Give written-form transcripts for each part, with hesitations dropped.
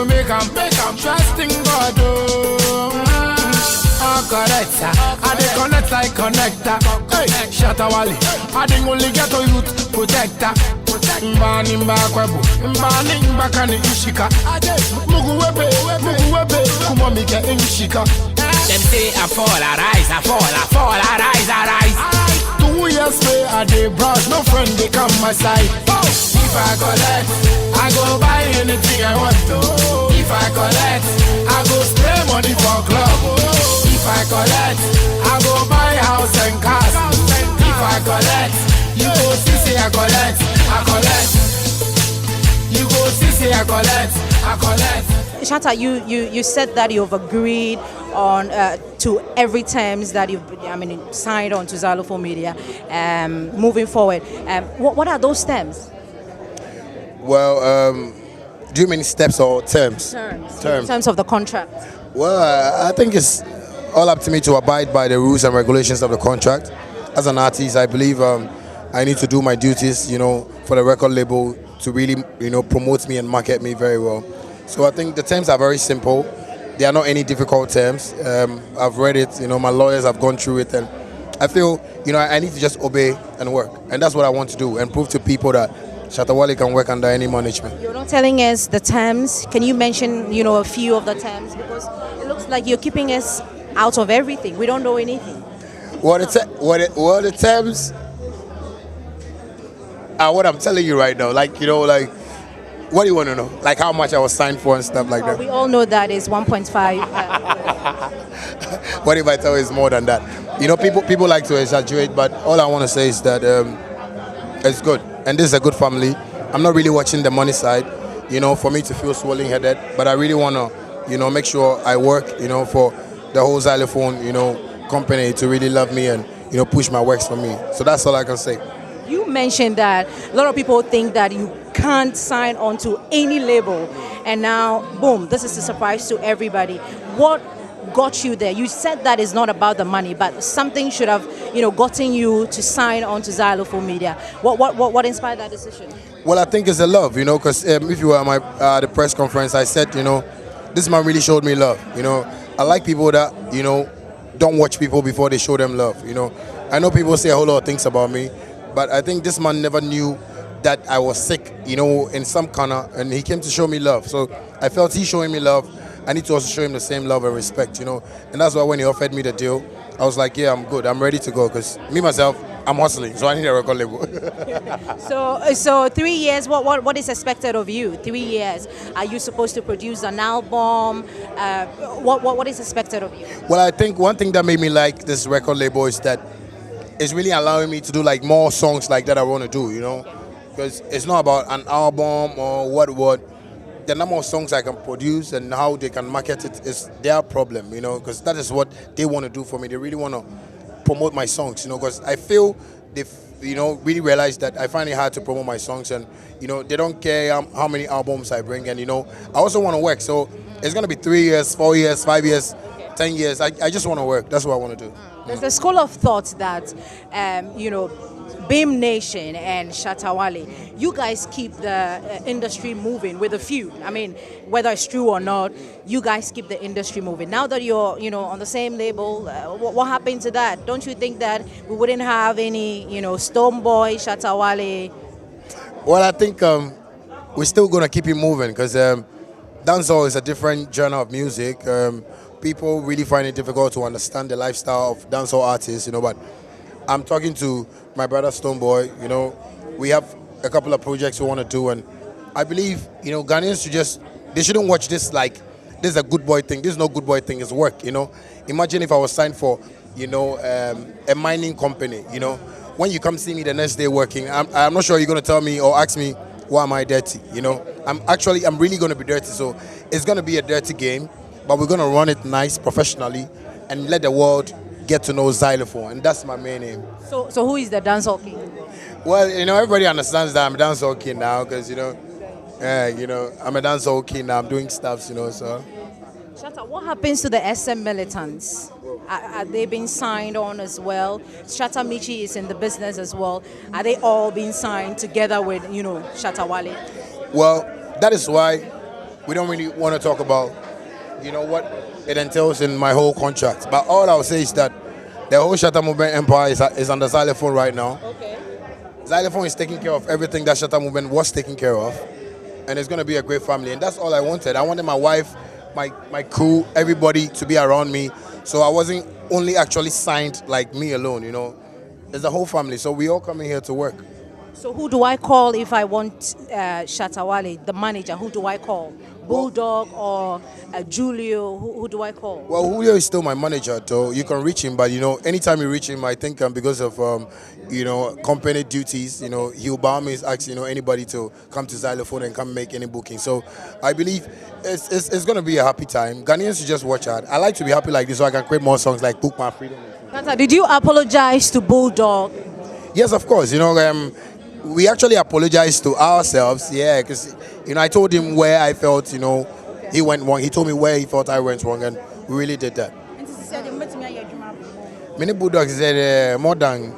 go make 'em trusting God. Correct, I dey connect like connector. Hey, Shatta Wale, I dey only get a youth protector. Mbani mbakwebu, mbani mbakani ishika. Muguwebe, kumamike ishika. Them say I fall, I rise, I fall, I fall, I rise, I rise. 2 years pay, I dey brush, no friend they come my side. If I collect, I go buy anything I want to. If I collect, I go spray money for club. If I collect, I go buy house and cars. If I collect, you go see say I collect. You go see say I collect. Shatta, you said that you've agreed on to every terms that you've signed on to Zylofon Media moving forward. What are those terms? Well, do you mean steps or terms? Terms. In terms of the contract. Well, I think it's all up to me to abide by the rules and regulations of the contract. As an artist, I believe I need to do my duties, for the record label to really, promote me and market me very well. So I think the terms are very simple. There are not any difficult terms. I've read it, my lawyers have gone through it, and I feel, I need to just obey and work. And that's what I want to do, and prove to people that Shatta Wale can work under any management. You're not telling us the terms. Can you mention, a few of the terms? Because it looks like you're keeping us out of everything. We don't know anything. The terms are what I'm telling you right now. Like, what do you want to know? Like how much I was signed for and stuff like that. We all know that is 1.5. What if I tell you it's more than that? People like to exaggerate, but all I want to say is that it's good. And this is a good family. I'm not really watching the money side, for me to feel swollen-headed. But I really want to, make sure I work, for the whole Zylofon, company to really love me and, push my works for me. So that's all I can say. You mentioned that a lot of people think that you can't sign on to any label. And now, boom, this is a surprise to everybody. What got you there? You said that it's not about the money, but something should have, gotten you to sign on to Zylofon Media. What inspired that decision? Well, I think it's a love, because if you were at the press conference, I said, this man really showed me love. I like people that, don't watch people before they show them love. I know people say a whole lot of things about me, but I think this man never knew that I was sick, in some corner, and he came to show me love. So I felt he showing me love. I need to also show him the same love and respect, And that's why when he offered me the deal, I was like, yeah, I'm good. I'm ready to go, because me, myself, I'm hustling, so I need a record label. So 3 years, what is expected of you? 3 years. Are you supposed to produce an album? What is expected of you? Well, I think one thing that made me like this record label is that it's really allowing me to do like more songs like that I want to do, because it's not about an album or what. The number of songs I can produce and how they can market it is their problem, because that is what they want to do for me. They really want to promote my songs, because I feel they've, really realized that I find it hard to promote my songs, and, they don't care how many albums I bring, and, I also want to work. So it's going to be 3 years, 4 years, 5 years, 10 years. I just want to work. That's what I want to do. There's a school of thought that, Beam Nation and Shatta Wale, you guys keep the industry moving with a feud. I mean, whether it's true or not, you guys keep the industry moving. Now that you're, on the same label, what happened to that? Don't you think that we wouldn't have any, Stonebwoy, Shatta Wale? Well, I think we're still going to keep it moving, because dancehall is a different genre of music. People really find it difficult to understand the lifestyle of dancehall artists, but I'm talking to my brother Stonebwoy. We have a couple of projects we want to do, and I believe, Ghanaians they shouldn't watch this like this is a good boy thing. This is no good boy thing. It's work. Imagine if I was signed for, a mining company. When you come see me the next day working, I'm not sure you're gonna tell me or ask me why am I dirty. I'm really gonna be dirty. So it's gonna be a dirty game, but we're gonna run it nice, professionally, and let the world get to know Zylofon, and that's my main aim. So who is the dancehall king? Well, everybody understands that I'm a dancehall king now, because I'm a dancehall king now. I'm doing stuff, so. Shatta, what happens to the SM militants? Are they being signed on as well? ShattaMichy is in the business as well. Are they all being signed together with, Shatta Wale? Well, that is why we don't really want to talk about, what it entails in my whole contract. But all I'll say is that the whole Shatta Movement empire is under Zylofon right now. Okay. Zylofon is taking care of everything that Shatta Movement was taking care of, and it's going to be a great family. And that's all I wanted. I wanted my wife, my crew, everybody to be around me. So I wasn't only actually signed like me alone, There's a whole family. So we all coming here to work. So who do I call if I want Shatta Wale, the manager? Who do I call? Bulldog or Julio? Who do I call? Well, Julio is still my manager, though. You can reach him, but anytime you reach him, I think because of company duties, he'll by all means ask anybody to come to Zylofon and come make any booking. So I believe it's going to be a happy time. Ghanaians should just watch out. I like to be happy like this, so I can create more songs like Book My Freedom. Shatta, did you apologize to Bulldog? Yes, of course. We actually apologized to ourselves, because I told him where I felt he went wrong. He told me where he thought I went wrong, and we really did that. Many Bulldogs said more than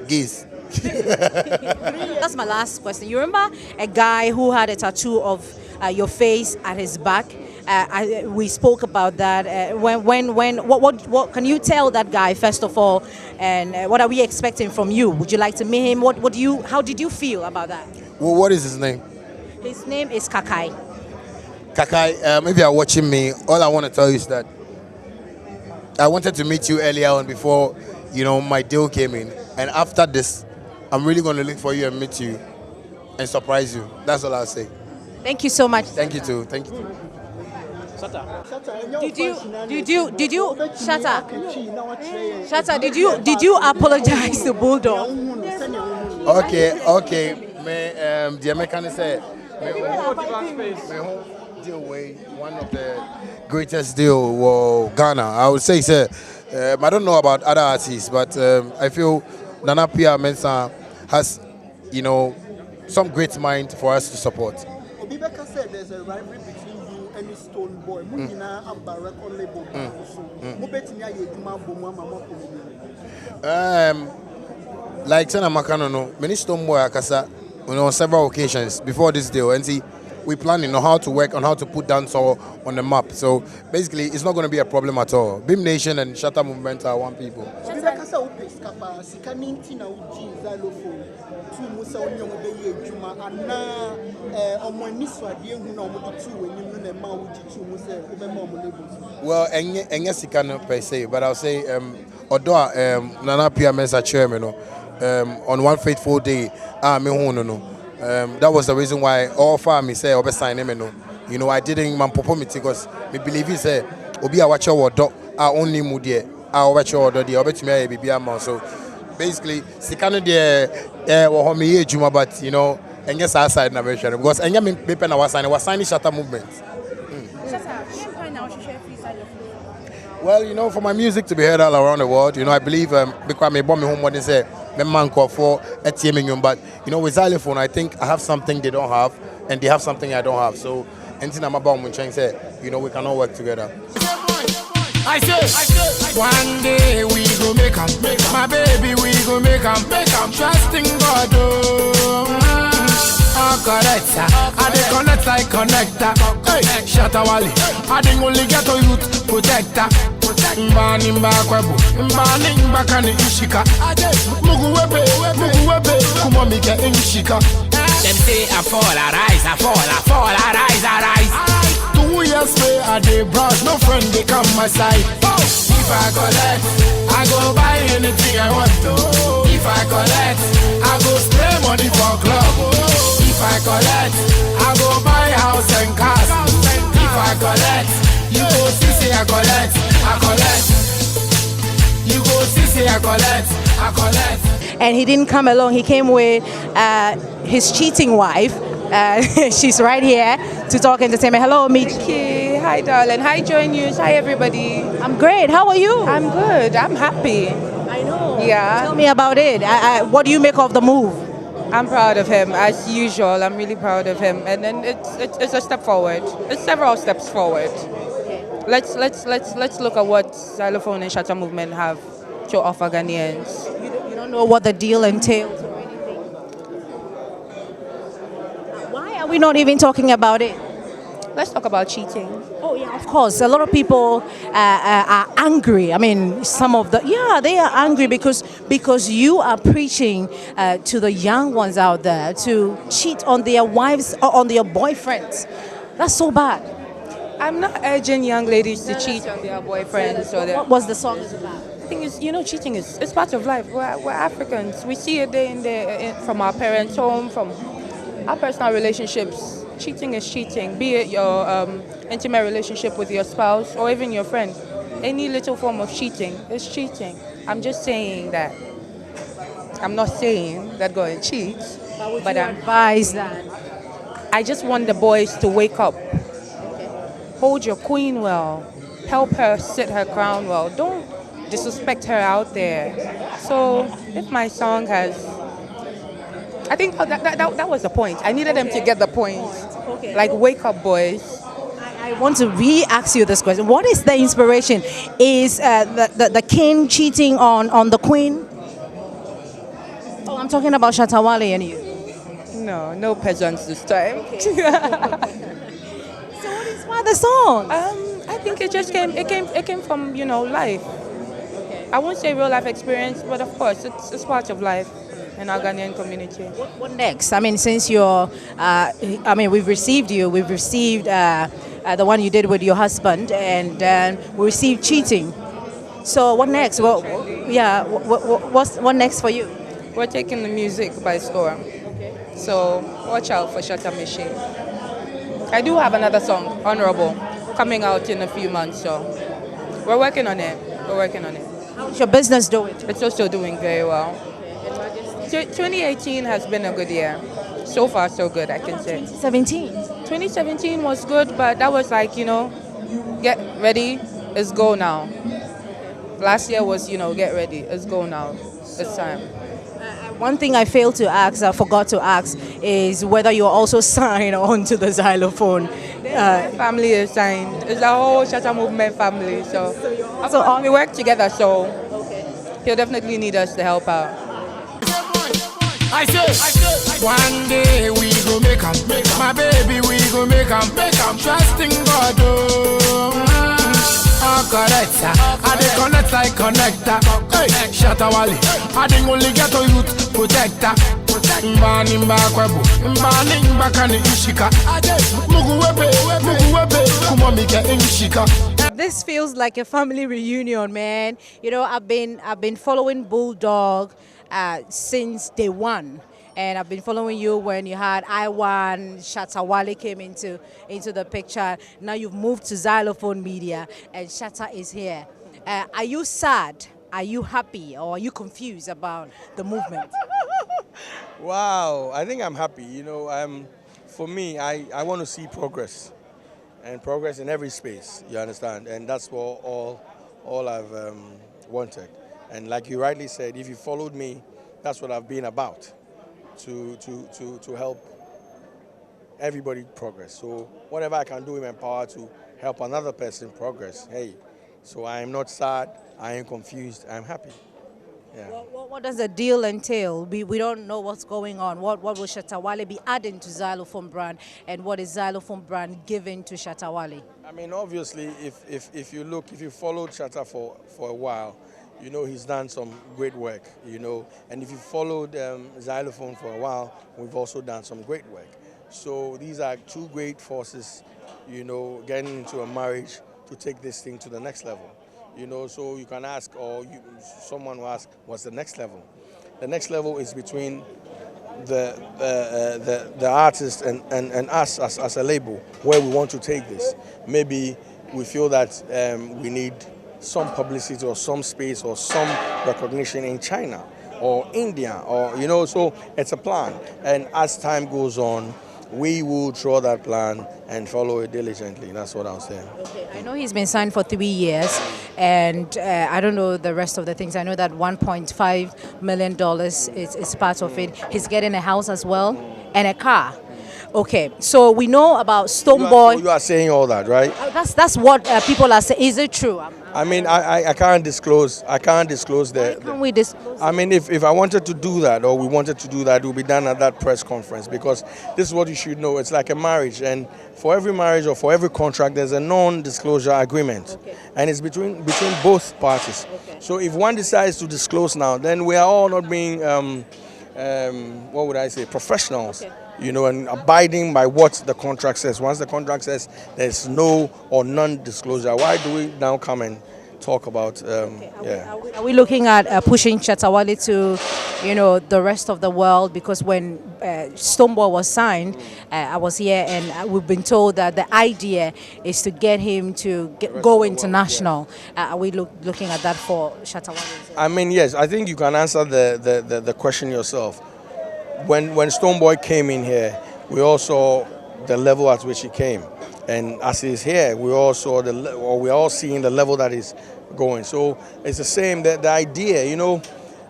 geese. That's my last question. You remember a guy who had a tattoo of your face at his back? We spoke about that. What can you tell that guy first of all, and what are we expecting from you? Would you like to meet him? How did you feel about that? Well, what is his name? His name is Kakai. Kakai, if you are watching me, all I want to tell you is that I wanted to meet you earlier on before my deal came in, and after this, I'm really going to look for you and meet you and surprise you. That's all I'll say. Thank you so much. Thank you too. Thank you. Shatta, did you apologize to Bulldog? Okay. The American said, one of the greatest deal was Ghana. I would say, sir, I don't know about other artists, but I feel Nana Pia Mensah has, some great mind for us to support. Obibeka said there's a rivalry between you and Stone Boy. Like Sana Makano, many Stone Boy Akasa, on several occasions before this deal, and see, we planning on how to work on how to put dancehall on the map. So basically, it's not going to be a problem at all. Beam Nation and Shatta Movement are one people. Well, Enya Sikano per se, but I'll say, Odoa Nana Pia Mensah chairman, on one fateful day, that was the reason why all family say obe sign him. I didn't mampopo me because me believe he say obi a watch your dog only mudie a watch your dog the obetumi a bibi ama. So basically sikano de wo ho me ejuma, but enye sa side na be share because enye me pe na was signing Shatta Movement. Well, for my music to be heard all around the world, I believe because me born me home what they say me man call for a team, but with Zylofon I think I have something they don't have and they have something I don't have. So anything I'm about Muncheng say, we can all work together. I say, one day we go make 'em. My baby, we go make 'em. Trusting God, correct, I dey connect like connector. Hey, Shatta Wale, I dey only get a youth protector. Mbani mbakwebu, mbani mbakani ishika. Mugu webe, kumamike inshika. Them say I fall, I rise, I rise. 2 years pay I dey brush, no friend they come my side. If I collect, I go buy anything I want to. If I collect, I go spray money for club. If I collect, I go buy house and cars. If I collect, you go see say I collect. You go see say I collect. And he didn't come alone. He came with his cheating wife. She's right here to talk entertainment. Hello, Michi. Thank you. Hi, darling. Hi, JoyNews. Hi, everybody. I'm great. How are you? I'm good. I'm happy. I know. Yeah. Tell me about it. What do you make of the move? I'm proud of him, as usual. I'm really proud of him, and then it's a step forward. It's several steps forward. Let's look at what Zylofon and Shatta Movement have to offer Ghanaians. You don't know what the deal entails or anything? Why are we not even talking about it? let's talk about cheating. Oh yeah, of course. A lot of people are angry. I mean, some of they are angry because you are preaching to the young ones out there to cheat on their wives or on their boyfriends. That's so bad. I'm not urging young ladies to cheat on their boyfriends or their. What was the song about? The thing is, cheating is it's part of life. We're Africans. We see it day in day from our parents' home, from our personal relationships. Cheating is cheating, be it your intimate relationship with your spouse or even your friend. Any little form of cheating is cheating. I'm just saying that. I'm not saying that go and cheat, but I'm Advise that. I just want the boys to wake up. Hold your queen well. Help her sit her crown well. Don't disrespect her out there. So if my song has, I think that was the point. I needed them to get the point. Okay. Like, wake up, boys. I want to re-ask you this question. What is the inspiration? Is the king cheating on the queen? Oh, I'm talking about Shatta Wale and you. No peasants this time. So what inspired the song? I think it came from life. I won't say real life experience, but of course it's part of life in our Ghanaian community. What next? I mean, since you're, we've received the one you did with your husband, and we received cheating. So what next? What next for you? We're taking the music by storm. So watch out for ShattaMichy. I do have another song, Honorable, coming out in a few months. So we're working on it. How's your business doing? It's also doing very well. 2018 has been a good year. So far, so good, I can say. 2017 was good, but that was like, get ready, let's go now. Last year was, get ready, let's go now. It's time. One thing I forgot to ask, is whether you're also signed on to the Zylofon. Family is signed. It's a whole Shatta movement family. So we work together, so he'll definitely need us to help out. I say, one day we go make 'em. My baby, we go make 'em. Trusting God, correct, I dey connect like connector. Hey, Shatta Wale, I dey only get a youth protector. Mbani mbakwebu, mbani mbakani ishika. Muguwebe, kumamika ishika. This feels like a family reunion, man. I've been following Bulldog since day one. And I've been following you when you had I1, Shatta Wale came into the picture. Now you've moved to Zylofon Media, and Shatta is here. Are you sad? Are you happy? Or are you confused about the movement? Wow, I think I'm happy. For me, I want to see progress, and progress in every space. You understand? And that's what all I've wanted. And like you rightly said, if you followed me, that's what I've been about. To help everybody progress. So whatever I can do in my power to help another person progress, hey. So I am not sad, I am confused, I am happy. Yeah. What does the deal entail? We don't know what's going on. What will Shatta Wale be adding to Zylofon brand, and what is Zylofon brand giving to Shatta Wale? I mean, obviously, if you followed Shatta for a while, he's done some great work, and if you followed Zylofon for a while, we've also done some great work. So these are two great forces, getting into a marriage to take this thing to the next level. So you can ask, or someone will ask, what's the next level? The next level is between the artist and us as a label, where we want to take this. Maybe we feel that we need some publicity or some space or some recognition in China or India, or so it's a plan. And as time goes on, we will draw that plan and follow it diligently. That's what I'll say. Okay, I know he's been signed for 3 years, and I don't know the rest of the things. I know that $1.5 million is part of it. He's getting a house as well and a car. Okay, so we know about Stonebwoy. You are saying all that, right? That's what people are saying. Is it true? I mean, I can't disclose. I can't disclose Why can't we disclose? I mean, if I wanted to do that, or we wanted to do that, it will be done at that press conference, because this is what you should know. It's like a marriage, and for every marriage or for every contract, there's a non-disclosure agreement, and it's between both parties. So if one decides to disclose now, then we are all not being, what would I say, professionals. You know, and abiding by what the contract says. Once the contract says there's no or non-disclosure, why do we now come and talk about? Are we looking at pushing Shatta Wale to, the rest of the world? Because when Stonebwoy was signed, I was here, and we've been told that the idea is to get him to go international. Are we looking at that for Shatta Wale? I mean, yes. I think you can answer the question yourself. When Stonebwoy came in here, we all saw the level at which he came, and as he's here, we all saw we're all seeing the level that he's going. So it's the same. The idea,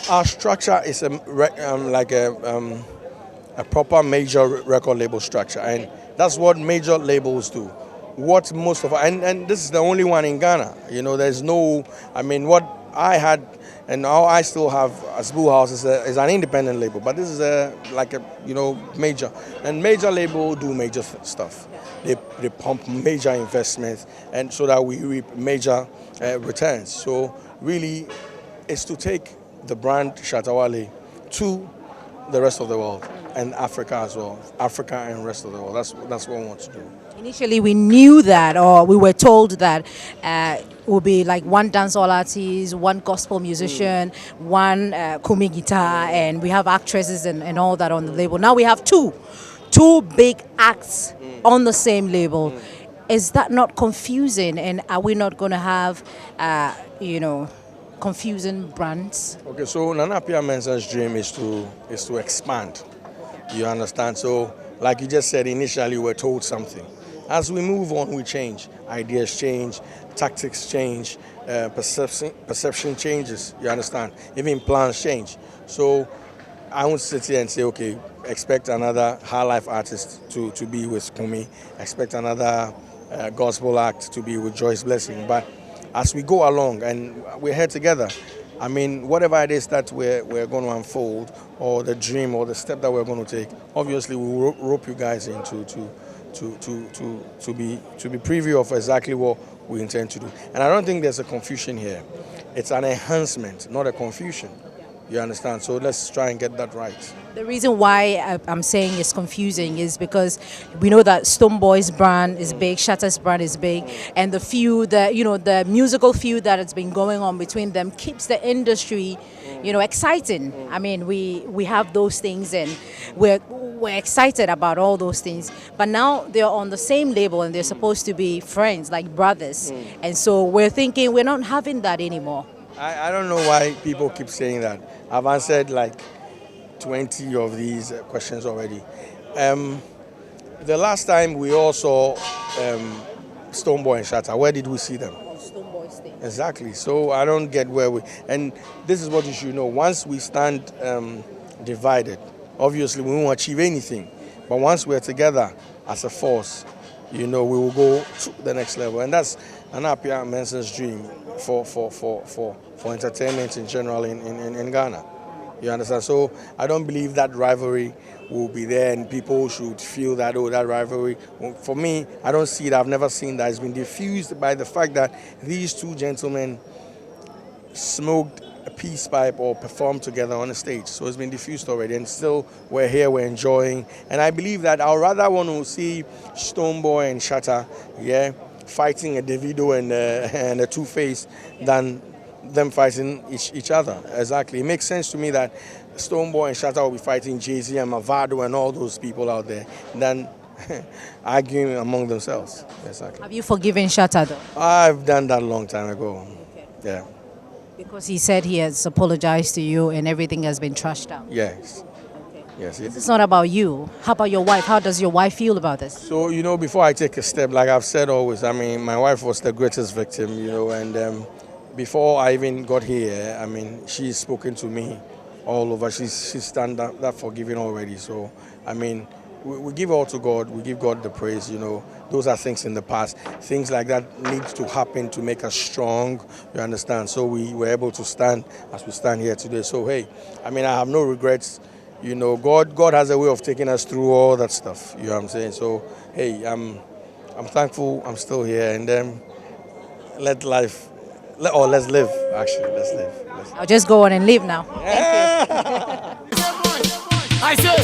our structure is like a proper major record label structure, and that's what major labels do. What most of and this is the only one in Ghana. There's no. I mean, what I had. And now I still have Asbu House is an independent label, but this is major. And major label do major stuff. They pump major investments, and so that we reap major returns. So really, it's to take the brand Shatta Wale to the rest of the world, and Africa as well. Africa and rest of the world. That's what we want to do. Initially, we knew that, or we were told that it would be like one dancehall artist, one gospel musician, one kumi guitar, and we have actresses and all that on the label. Now we have two big acts on the same label. Is that not confusing? And are we not going to have, confusing brands? Okay, so Nana Pia Mensah's dream is to expand. You understand? So, like you just said, initially we were told something. As we move on, we change. Ideas change, tactics change, perception changes. You understand? Even plans change. So I won't sit here and say, okay, expect another high life artist to be with Kumi. Expect another gospel act to be with Joyce Blessing. But as we go along and we're here together, I mean, whatever it is that we're going to unfold, or the dream or the step that we're going to take, obviously we'll rope you guys in to be preview of exactly what we intend to do. And I don't think there's a confusion here. It's an enhancement, not a confusion. You understand? So let's try and get that right. The reason why I'm saying it's confusing is because we know that Stonebwoy's brand is big, Shatta's brand is big, and the musical feud that has been going on between them keeps the industry, exciting. I mean, we have those things, and we're excited about all those things. But now they're on the same label, and they're supposed to be friends, like brothers. And so we're thinking we're not having that anymore. I don't know why people keep saying that. I've answered like 20 of these questions already. The last time we all saw Stonebwoy and Shatta, where did we see them? On Stonebwoy's stage. Exactly. So I don't get where we... And this is what you should know. Once we stand divided, obviously we won't achieve anything. But once we're together as a force, we will go to the next level. And that's Anapia Mensah's dream for entertainment in general in Ghana. You understand? So I don't believe that rivalry will be there, and people should feel that, that rivalry. For me, I don't see it. I've never seen that. It's been diffused by the fact that these two gentlemen smoked a peace pipe or performed together on a stage. So it's been diffused already, and still we're here, we're enjoying. And I believe that I'd rather want to see Stonebwoy and Shatta, fighting a Davido and a Two-Face than them fighting each other. Exactly. It makes sense to me that Stonebwoy and Shatta will be fighting Jay-Z and Mavado and all those people out there than arguing among themselves. Exactly. Have you forgiven Shatta though? I've done that a long time ago. Okay. Yeah. Because he said he has apologized to you and everything has been trashed out. Yes. Okay. Yes. It's not about you. How about your wife? How does your wife feel about this? So, before I take a step, like I've said always, I mean, my wife was the greatest victim, and before I even got here, I mean, she's spoken to me all over. She's done that forgiving already. So, I mean, we give all to God. We give God the praise. You know, those are things in the past. Things like that need to happen to make us strong. You understand? So we were able to stand as we stand here today. So hey, I mean, I have no regrets. You know, God has a way of taking us through all that stuff. You know what I'm saying? So hey, I'm thankful. I'm still here, and then let's live. Let's live. Actually, let's live. I'll just go on and leave now. I say,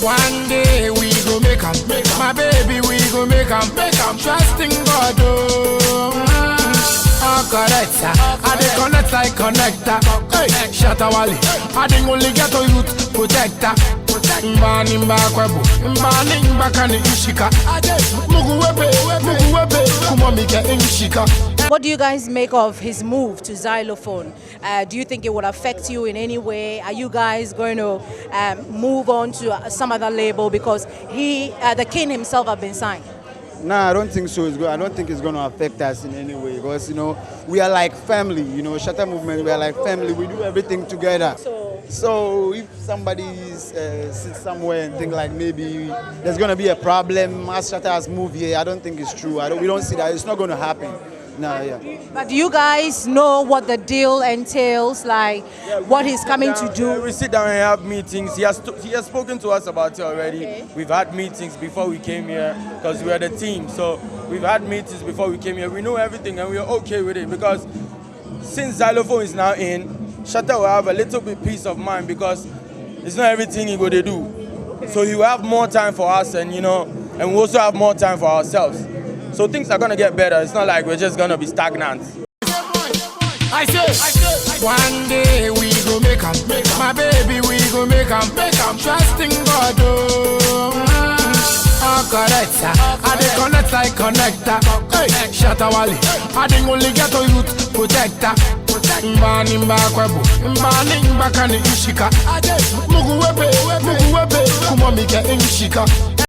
one day we go make 'em. My baby, we go make 'em. Trusting God, oh, correct, sir. I dey connect like connector. Hey, Shatta I dey only get a youth protector. Mbani mbakwebu, mbani mbakani ishika. Muguwebe, kumamike ishika. What do you guys make of his move to Zylofon? Do you think it will affect you in any way? Are you guys going to move on to some other label because the king himself have been signed? No, I don't think so. I don't think it's going to affect us in any way because, you know, we are like family. You know, Shatta movement, we are like family. We do everything together. So if somebody sits somewhere and think like maybe there's going to be a problem as Shatta has moved here, I don't think it's true. We don't see that. It's not going to happen. No, yeah. But do you guys know what the deal entails, like what he's coming to do? Yeah, we sit down and have meetings. He has spoken to us about it already. Okay. We've had meetings before we came here because we are the team. So we've had meetings before we came here. We know everything and we are okay with it because since Zylofon is now in, Shatta will have a little bit peace of mind because it's not everything he go to do. Okay. So he will have more time for us and we also have more time for ourselves. So things are going to get better. It's not like we're just going to be stagnant. I say, one day we go make 'em. My baby, we go make 'em. Trusting God, oh, correct, sir. I dey connect like connector. Hey, Shatta I dey only get a youth protector. Mbani mbakwebu, mbani mbakani ishika. Muguwebe, kumamike ishika.